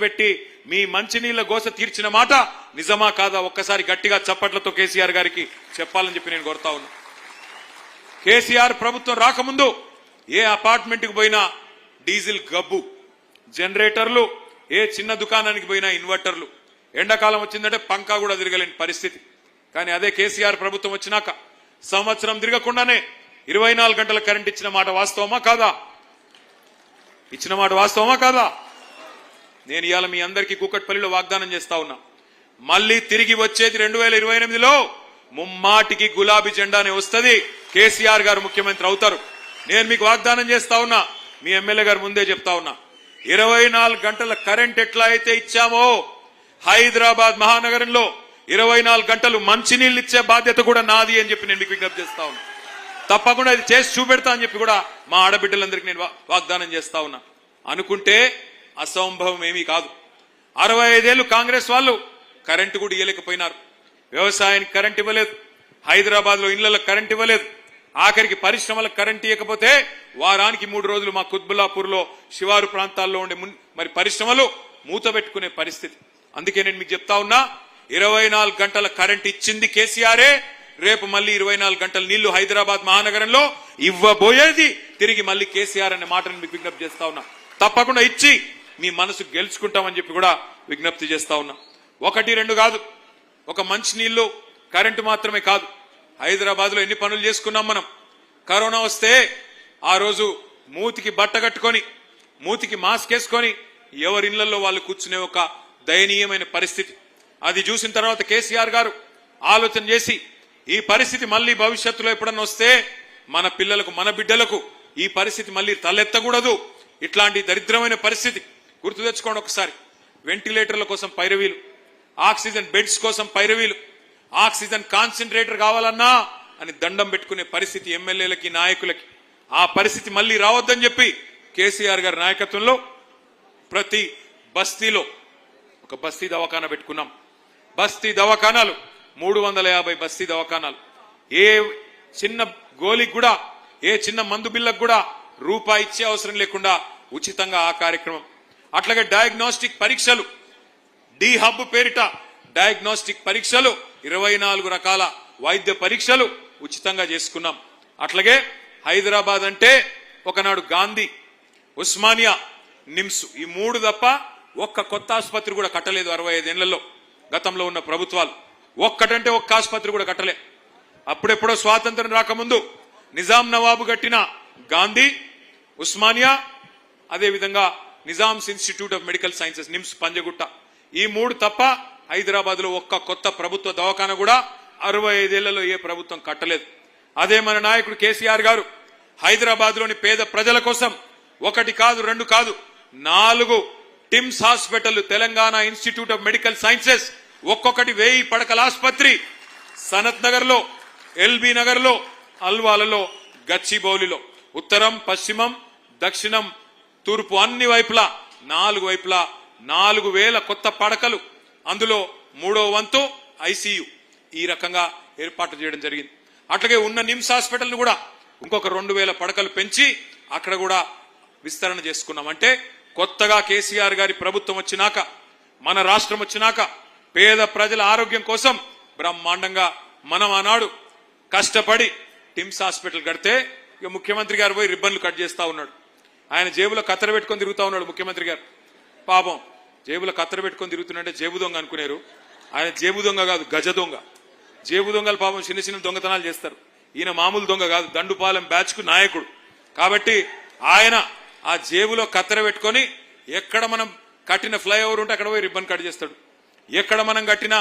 పెట్టి మీ మంచినీళ్ల గోస తీర్చిన మాట నిజమా కాదా ఒక్కసారి గట్టిగా చప్పట్లతో కేసీఆర్ గారికి చెప్పాలని చెప్పి నేను కోరుతా ఉన్నా. కేసీఆర్ ప్రభుత్వం రాకముందు ఏ అపార్ట్మెంట్ కి పోయినా డీజిల్ గబ్బు, జనరేటర్లు, ఏ చిన్న దుకాణానికి పోయినా ఇన్వర్టర్లు, ఎండాకాలం వచ్చిందంటే పంకా కూడా తిరగలేని పరిస్థితి. కానీ అదే కేసీఆర్ ప్రభుత్వం వచ్చినాక సంవత్సరం తిరగకుండానే 24 గంటల కరెంట్ ఇచ్చిన మాట వాస్తవమా కాదా? ఇచ్చిన మాట వాస్తవమా కాదా? నేను ఇవాళ మీ అందరికీ కూకట్పల్లిలో వాగ్దానం చేస్తా ఉన్నా, మళ్ళీ తిరిగి వచ్చేది 2028లో ముమ్మాటికి గులాబీ జెండానే వస్తుంది, కేసీఆర్ గారు ముఖ్యమంత్రి అవుతారు. నేను మీకు వాగ్దానం చేస్తా ఉన్నా, మీ ఎమ్మెల్యే గారు ముందే చెప్తా ఉన్నా, 24 గంటల కరెంట్ ఎట్లా అయితే ఇచ్చామో హైదరాబాద్ మహానగరంలో 24 గంటలు మంచినీళ్ళు ఇచ్చే బాధ్యత కూడా నాది అని చెప్పి నేను మీకు విజ్ఞప్తి చేస్తా ఉన్నా. తప్పకుండా అది చేసి చూపెడతా అని చెప్పి కూడా మా ఆడబిడ్డలందరికీ నేను వాగ్దానం చేస్తా ఉన్నా. అనుకుంటే అసంభవం ఏమీ కాదు. 65 ఏళ్లు కాంగ్రెస్ వాళ్ళు కరెంటు కూడా ఇవ్వలేకపోయినారు. వ్యవసాయానికి కరెంట్ ఇవ్వలేదు, హైదరాబాద్ లో ఇళ్లలో కరెంట్ ఇవ్వలేదు, ఆఖరికి పరిశ్రమలకు కరెంట్ ఇవ్వకపోతే వారానికి 3 రోజులు మా కుత్బుల్లాపూర్ లో శివారు ప్రాంతాల్లో ఉండే మరి పరిశ్రమలు మూత పెట్టుకునే పరిస్థితి. అందుకే నేను మీకు చెప్తా ఉన్నా, 24 గంటల కరెంట్ ఇచ్చింది కేసీఆరే. రేపు మళ్ళీ 24 గంటల నీళ్లు హైదరాబాద్ మహానగరంలో ఇవ్వబోయేది తిరిగి మళ్ళీ కేసీఆర్ అనే మాటను మీకు విజ్ఞప్తి చేస్తా ఉన్నా. తప్పకుండా ఇచ్చి మీ మనసు గెలుచుకుంటామని చెప్పి కూడా విజ్ఞప్తి చేస్తా ఉన్నా. 1, 2 కాదు, ఒక మంచి నీళ్లు కరెంటు మాత్రమే కాదు, హైదరాబాద్ లో ఎన్ని పనులు చేసుకున్నాం మనం. కరోనా వస్తే ఆ రోజు మూతికి బట్ట కట్టుకొని మూతికి మాస్క్ వేసుకొని ఎవరి ఇళ్లలో వాళ్ళు కూర్చునే ఒక దయనీయమైన పరిస్థితి. అది చూసిన తర్వాత కేసీఆర్ గారు ఆలోచన చేసి ఈ పరిస్థితి మళ్ళీ భవిష్యత్తులో ఎప్పుడన్నా వస్తే మన పిల్లలకు మన బిడ్డలకు ఈ పరిస్థితి మళ్ళీ తలెత్తకూడదు. ఇట్లాంటి దరిద్రమైన పరిస్థితి గుర్తు తెచ్చుకోండి ఒకసారి. వెంటిలేటర్ల కోసం పైరవీలు, ఆక్సిజన్ బెడ్స్ కోసం పైరవీలు, ఆక్సిజన్ కాన్సన్ట్రేటర్ కావాలన్నా అని దండం పెట్టుకునే పరిస్థితి ఎమ్మెల్యేలకి నాయకులకి. ఆ పరిస్థితి మళ్ళీ రావద్దని చెప్పి కేసీఆర్ గారి నాయకత్వంలో ప్రతి బస్తీలో ఒక బస్తీ దవాఖానా పెట్టుకున్నాం. బస్తీ దవాఖానాలు 350 బస్తీ దవాఖానాలు. ఏ చిన్న గోలికి కూడా, ఏ చిన్న మందు బిల్లకు కూడా రూపాయి ఇచ్చే అవసరం లేకుండా ఉచితంగా ఆ కార్యక్రమం. అట్లాగే డయాగ్నోస్టిక్ పరీక్షలు, డి హబ్ పేరిట డయాగ్నోస్టిక్ పరీక్షలు, 24 రకాల వైద్య పరీక్షలు ఉచితంగా చేసుకున్నాం. అట్లాగే హైదరాబాద్ అంటే ఒకనాడు గాంధీ, ఉస్మానియా, నిమ్స్, ఈ 3 తప్ప ఒక్క కొత్త ఆసుపత్రి కూడా కట్టలేదు 65 ఏళ్లలో గతంలో ఉన్న ప్రభుత్వాలు. ఒక్కటంటే ఒక్క ఆసుపత్రి కూడా కట్టలే. అప్పుడెప్పుడో స్వాతంత్రం రాకముందు నిజాం నవాబు కట్టిన గాంధీ, ఉస్మానియా, అదేవిధంగా Nizam's institute of medical sciences NIMS Panjagutta, ఈ 3 తప్ప హైదరాబాద్ లో ఒక్క కొత్త ప్రభుత్వ దవాఖాన కూడా 65 ఏళ్లలో ఏ ప్రభుత్వం కట్టలేదు. అదే మన నాయకుడు కేసీఆర్ గారు హైదరాబాద్ లోని పేద ప్రజల కోసం 1 కాదు 2 కాదు 4 TIMS hospital, Telangana institute of medical sciences, ఒక్కొక్కటి 1000 పడకల ఆసుపత్రి సనత్ నగర్ లో, ఎల్బీ నగర్ లో, అల్వాలలో, గచ్చిబౌలిలో, ఉత్తరం, పశ్చిమం, దక్షిణం, తూర్పు అన్ని వైపులా 4 వైపులా 4000 కొత్త పడకలు, అందులో 3వ వంతు ఐసీయూ, ఈ రకంగా ఏర్పాటు చేయడం జరిగింది. అట్లాగే ఉన్న నిమ్స్ హాస్పిటల్ ను కూడా ఇంకొక 2000 పడకలు పెంచి అక్కడ కూడా విస్తరణ చేసుకున్నాం. అంటే కొత్తగా కేసీఆర్ గారి ప్రభుత్వం వచ్చినాక, మన రాష్ట్రం వచ్చినాక పేద ప్రజల ఆరోగ్యం కోసం బ్రహ్మాండంగా మనం ఆనాడు కష్టపడి టిమ్స్ హాస్పిటల్ కడితే ఇక ముఖ్యమంత్రి గారు పోయి రిబ్బన్లు కట్ చేస్తా ఉన్నాడు. ఆయన జేబులో కత్తెర పెట్టుకొని తిరుగుతా ఉన్నాడు ముఖ్యమంత్రి గారు. పాపం జేబులో కత్తెర పెట్టుకొని తిరుగుతున్నాడంటే జేబు దొంగ అనుకునేరు. ఆయన జేబు దొంగ కాదు, గజ దొంగ. జేబు దొంగలు పాపం చిన్న చిన్న దొంగతనాలు చేస్తారు. ఈయన మామూలు దొంగ కాదు, దండుపాలెం బ్యాచ్ కు నాయకుడు. కాబట్టి ఆయన ఆ జేబులో కత్తెర పెట్టుకొని ఎక్కడ మనం కట్టిన ఫ్లైఓవర్ ఉంటే అక్కడ పోయి రిబ్బన్ కట్ చేస్తాడు. ఎక్కడ మనం కట్టిన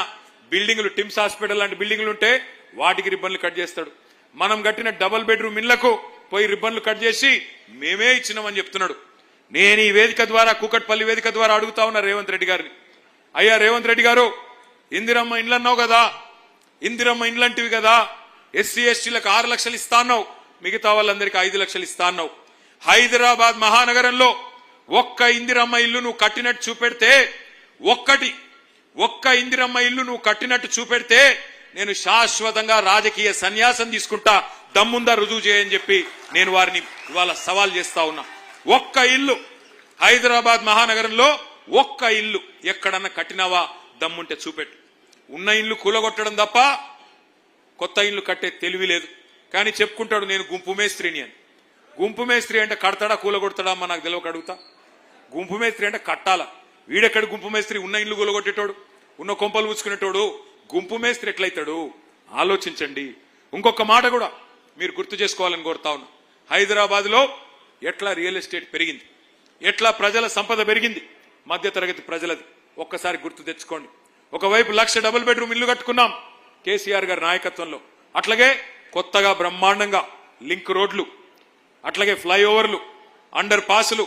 బిల్డింగ్లు, టిమ్స్ హాస్పిటల్ లాంటి బిల్డింగ్లు ఉంటే వాటికి రిబ్బన్లు కట్ చేస్తాడు. మనం కట్టిన డబుల్ బెడ్రూమ్ ఇళ్లకు పోయి రిబ్బన్లు కట్ చేసి మేమే ఇచ్చినామని చెప్తున్నాడు. నేను ఈ వేదిక ద్వారా, కూకట్పల్లి వేదిక ద్వారా అడుగుతా ఉన్నా రేవంత్ రెడ్డి గారిని, అయ్యా రేవంత్ రెడ్డి గారు, ఇందిరమ్మ ఇండ్లు అన్నావు కదా, ఇందిరమ్మ ఇండ్లంటివి కదా, ఎస్సీ ఎస్టీలకు 6 లక్షలు ఇస్తా అన్నావు, మిగతా వాళ్ళందరికీ 5 లక్షలు ఇస్తా అన్నావు. హైదరాబాద్ మహానగరంలో ఒక్క ఇందిరమ్మ ఇల్లు నువ్వు కట్టినట్టు చూపెడితే, ఒక్క ఇందిరమ్మ ఇల్లు నువ్వు కట్టినట్టు చూపెడితే నేను శాశ్వతంగా రాజకీయ సన్యాసం తీసుకుంటా, దమ్ముందా రుజువు చేయని చెప్పి నేను వారిని ఇవాళ సవాల్ చేస్తా ఉన్నా. ఒక్క ఇల్లు హైదరాబాద్ మహానగరంలో ఒక్క ఇల్లు ఎక్కడన్నా కట్టినావా దమ్ముంటే చూపెట్టు. ఉన్న ఇల్లు కూలగొట్టడం తప్ప కొత్త ఇల్లు కట్టే తెలివి లేదు. కానీ చెప్పుకుంటాడు నేను గుంపు మేస్త్రిని అని. గుంపు మేస్త్రి అంటే కడతాడా కూలగొడతాడా అమ్మ నాకు తెలియక అడుగుతా. గుంపు మేస్త్రి అంటే కట్టాలా. వీడెక్కడ గుంపు మేస్త్రి? ఉన్న ఇల్లు కూలగొట్టేటోడు, ఉన్న కొంపలు పూసుకునేటోడు గుంపు మేస్త్రి ఎట్లయితాడు? ఆలోచించండి. ఇంకొక మాట కూడా మీరు గుర్తు చేసుకోవాలని కోరుతా ఉన్నా. హైదరాబాద్ లో ఎట్లా రియల్ ఎస్టేట్ పెరిగింది, ఎట్లా ప్రజల సంపద పెరిగింది, మధ్యతరగతి ప్రజలది ఒక్కసారి గుర్తు తెచ్చుకోండి. ఒకవైపు 1,00,000 డబుల్ బెడ్రూమ్ ఇల్లు కట్టుకున్నాం కేసీఆర్ గారి నాయకత్వంలో. అట్లాగే కొత్తగా బ్రహ్మాండంగా లింక్ రోడ్లు, అట్లాగే ఫ్లైఓవర్లు, అండర్ పాసులు,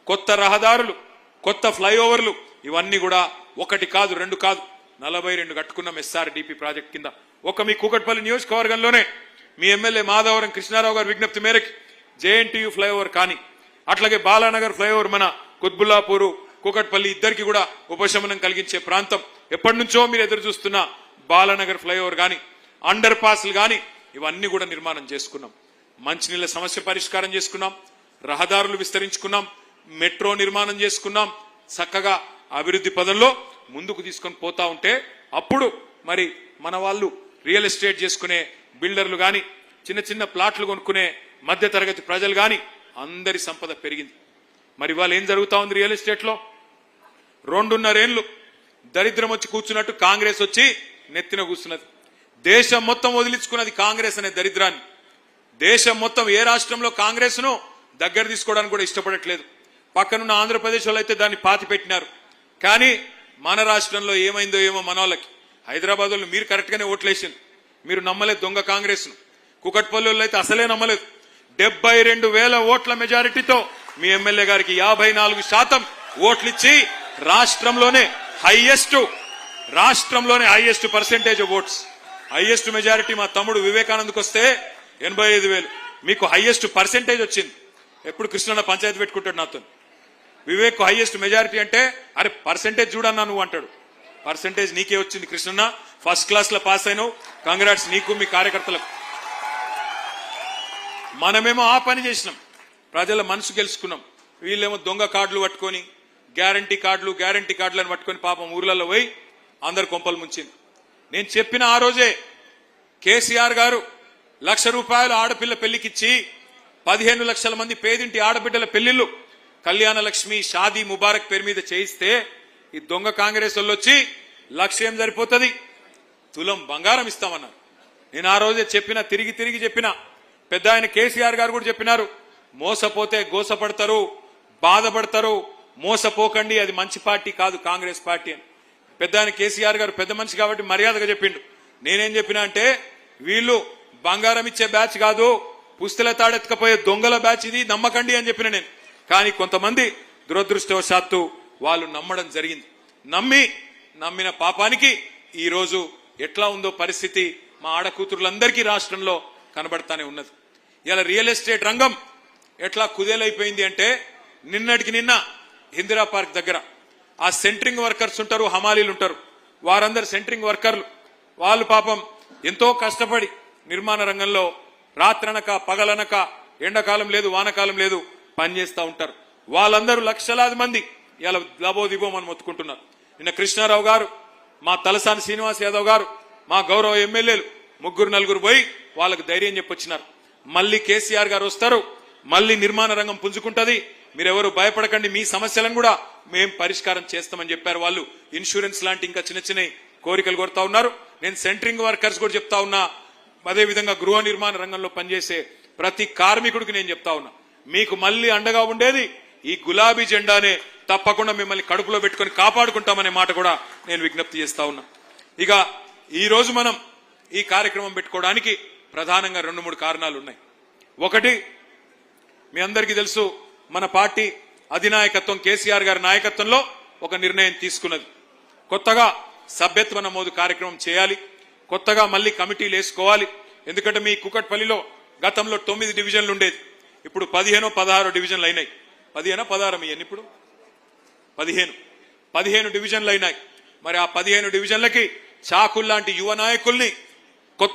కొత్త రహదారులు, కొత్త ఫ్లైఓవర్లు, ఇవన్నీ కూడా ఒకటి కాదు రెండు కాదు 42 కట్టుకున్నాం SRDP ప్రాజెక్ట్ కింద. ఒక మీ కూకట్పల్లి నియోజకవర్గంలోనే మీ ఎమ్మెల్యే మాధవరం కృష్ణారావు గారి విజ్ఞప్తి మేరకు JNTU ఫ్లైఓవర్ కానీ, అట్లాగే బాలానగర్ ఫ్లైఓవర్ మన కుత్బుల్లాపూర్ కూకట్పల్లి ఇద్దరికి కూడా ఉపశమనం కలిగించే ప్రాంతం. ఎప్పటి నుంచో మీరు ఎదురు చూస్తున్న బాలానగర్ ఫ్లైఓవర్ కానీ, అండర్ పాస్లు కానీ, ఇవన్నీ కూడా నిర్మాణం చేసుకున్నాం. మంచినీళ్ళ సమస్య పరిష్కారం చేసుకున్నాం, రహదారులు విస్తరించుకున్నాం, మెట్రో నిర్మాణం చేసుకున్నాం. చక్కగా అభివృద్ధి పదంలో ముందుకు తీసుకొని పోతా ఉంటే అప్పుడు మరి మన వాళ్ళు రియల్ ఎస్టేట్ చేసుకునే బిల్డర్లు కానీ, చిన్న చిన్న ప్లాట్లు కొనుక్కునే మధ్యతరగతి ప్రజలు కానీ అందరి సంపద పెరిగింది. మరి వాళ్ళు ఏం జరుగుతా ఉంది రియల్ ఎస్టేట్ లో? 2.5 ఏళ్లు దరిద్రం వచ్చి కూర్చున్నట్టు కాంగ్రెస్ వచ్చి నెత్తిన కూర్చున్నది. దేశం మొత్తం వదిలించుకున్నది కాంగ్రెస్ అనే దరిద్రాన్ని. దేశం మొత్తం ఏ రాష్ట్రంలో కాంగ్రెస్ ను దగ్గర తీసుకోవడానికి కూడా ఇష్టపడట్లేదు. పక్కనున్న ఆంధ్రప్రదేశ్ వాళ్ళు అయితే దాన్ని పాతి పెట్టినారు. కానీ మన రాష్ట్రంలో ఏమైందో ఏమో మన వాళ్ళకి. హైదరాబాద్ వాళ్ళు మీరు కరెక్ట్ గానే ఓట్లేసింది, మీరు నమ్మలేదు దొంగ కాంగ్రెస్ ను. కుకట్పల్లి వాళ్ళు అయితే అసలే నమ్మలేదు. 72,000 ఓట్ల మెజారిటీతో మీ ఎమ్మెల్యే గారికి 54% ఓట్లిచ్చి రాష్ట్రంలోనే highest percentage votes, highest majority మా తమ్ముడు వివేకానంద్కి వస్తే 85,000, మీకు హైయెస్ట్ పర్సెంటేజ్ వచ్చింది. ఎప్పుడు కృష్ణన్న పంచాయతీ పెట్టుకుంటాడు నాతో. వివేక్ హైయెస్ట్ మెజారిటీ అంటే అరే పర్సెంటేజ్ చూడన్నా నువ్వు అంటాడు. పర్సెంటేజ్ నీకే వచ్చింది కృష్ణన్న, ఫస్ట్ క్లాస్ లో పాస్ అయినావు, కంగ్రాట్స్ నీకు మీ కార్యకర్తలకు. మనమేమో ఆ పని చేసినాం, ప్రజల మనసు గెలుచుకున్నాం. వీళ్ళేమో దొంగ కార్డులు పట్టుకొని గ్యారంటీ కార్డులను పట్టుకొని పాపం ఊర్లలో పోయి అందరు కొంపలు ముంచింది. నేను చెప్పిన ఆ రోజే కేసీఆర్ గారు ₹1,00,000 ఆడపిల్ల పెళ్లికిచ్చి 15 లక్షల మంది పేదింటి ఆడబిడ్డల పెళ్లిళ్లు కళ్యాణ లక్ష్మి షాదీ ముబారక్ పేరు మీద చేయిస్తే ఈ దొంగ కాంగ్రెస్ వాళ్ళు వచ్చి 1,00,000 ఏం సరిపోతుంది, తులం బంగారం ఇస్తామన్నారు. నేను ఆ రోజే చెప్పిన, తిరిగి చెప్పిన. పెద్ద ఆయన కేసీఆర్ గారు కూడా చెప్పినారు, మోసపోతే గోసపడతారు, బాధపడతారు, మోసపోకండి, అది మంచి పార్టీ కాదు కాంగ్రెస్ పార్టీ అని. పెద్ద ఆయన కేసీఆర్ గారు పెద్ద మనిషి కాబట్టి మర్యాదగా చెప్పిండు. నేనేం చెప్పినా అంటే వీళ్ళు బంగారం ఇచ్చే బ్యాచ్ కాదు, పుస్తల తాడెత్తుకపోయే దొంగల బ్యాచ్, ఇది నమ్మకండి అని చెప్పిన నేను. కానీ కొంతమంది దురదృష్టవశాత్తు వాళ్ళు నమ్మడం జరిగింది. నమ్మిన పాపానికి ఈ రోజు ఎట్లా ఉందో పరిస్థితి మా ఆడకూతురులందరికీ రాష్ట్రంలో కనబడతానే ఉన్నది. ఇలా రియల్ ఎస్టేట్ రంగం ఎట్లా కుదేలైపోయింది అంటే నిన్నటికి నిన్న ఇందిరా పార్క్ దగ్గర ఆ సెంట్రింగ్ వర్కర్స్ ఉంటారు, హమాలీలు ఉంటారు, వారందరు సెంట్రింగ్ వర్కర్లు. వాళ్ళు పాపం ఎంతో కష్టపడి నిర్మాణ రంగంలో రాత్రనక పగలనక ఎండాకాలం లేదు వానకాలం లేదు పనిచేస్తూ ఉంటారు. వాళ్ళందరూ లక్షలాది మంది ఇలా లబోదిబోమని మొత్తుకుంటున్నారు. నిన్న కృష్ణారావు గారు, మా తలసాని శ్రీనివాస్ యాదవ్ గారు, మా గౌరవ ఎమ్మెల్యేలు 3-4 పోయి వాళ్ళకు ధైర్యం చెప్పొచ్చినారు. మళ్ళీ కేసీఆర్ గారు వస్తారు, మళ్ళీ నిర్మాణ రంగం పుంజుకుంటది, మీరెవరు భయపడకండి, మీ సమస్యలను కూడా మేం పరిష్కారం చేస్తామని చెప్పారు. వాళ్ళు ఇన్సూరెన్స్ లాంటి ఇంకా చిన్న కోరికలు కోరుతా ఉన్నారు. నేను సెంట్రింగ్ వర్కర్స్ కూడా చెప్తా ఉన్నా, అదేవిధంగా గృహ నిర్మాణ రంగంలో పనిచేసే ప్రతి కార్మికుడికి నేను చెప్తా ఉన్నా, మీకు మళ్ళీ అండగా ఉండేది ఈ గులాబీ జెండానే, తప్పకుండా మిమ్మల్ని కడుపులో పెట్టుకొని కాపాడుకుంటామనే మాట కూడా నేను విజ్ఞప్తి చేస్తా ఉన్నా. ఇక ఈ రోజు మనం ఈ కార్యక్రమం పెట్టుకోవడానికి ప్రధానంగా 2-3 కారణాలు ఉన్నాయి. ఒకటి, మీ అందరికీ తెలుసు, మన పార్టీ అధినాయకత్వం కేసీఆర్ గారి నాయకత్వంలో ఒక నిర్ణయం తీసుకున్నది. కొత్తగా సభ్యత్వ నమోదు కార్యక్రమం చేయాలి, కొత్తగా మళ్ళీ కమిటీలు వేసుకోవాలి. ఎందుకంటే మీ కుకట్పల్లిలో గతంలో 9 డివిజన్లు ఉండేది, ఇప్పుడు 15-16 డివిజన్లు అయినాయి. 15-16 మీ ఇప్పుడు 15 డివిజన్లు అయినాయి. మరి ఆ 15 డివిజన్లకి చాకుల్లాంటి యువ నాయకుల్ని కొత్త